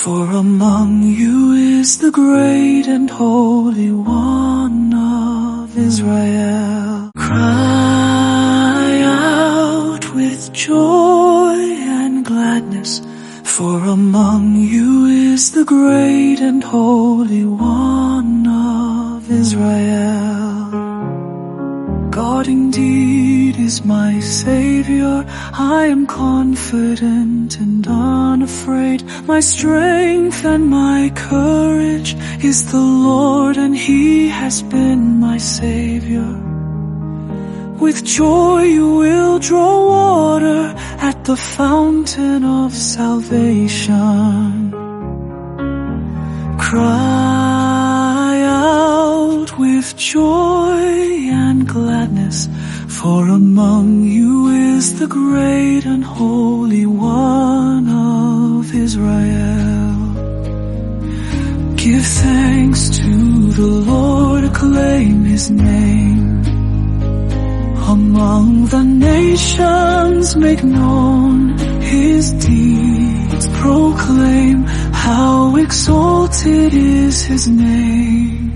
For among you is the great and holy one of Israel. Cry out with joy and gladness, for among you is the great and holy one of Israel. God indeed is my Savior, I am confident and unafraid. My strength and my courage is the Lord, and He has been my Savior. With joy you will draw water at the fountain of salvation. Cry out with joy and gladness, for among you is the great and holy one of Israel. Give thanks to the Lord, acclaim His name. Among the nations make known His deeds, proclaim how exalted is His name.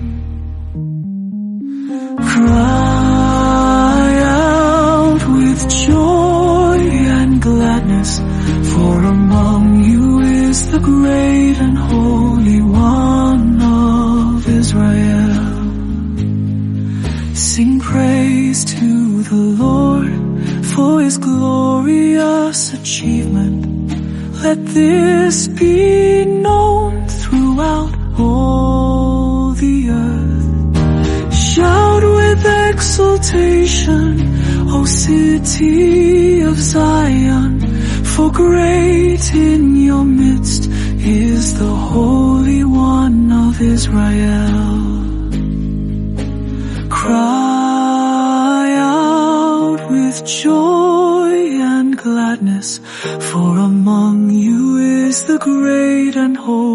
Cry out with joy and gladness, for among you is the great and holy one of Israel. Sing praise to the Lord for His glorious achievement. Let this be known throughout all the earth. Shout with exultation, O city of Zion, for great in your midst is the Holy One of Israel. Cry out with joy and gladness, for among you is the great and holy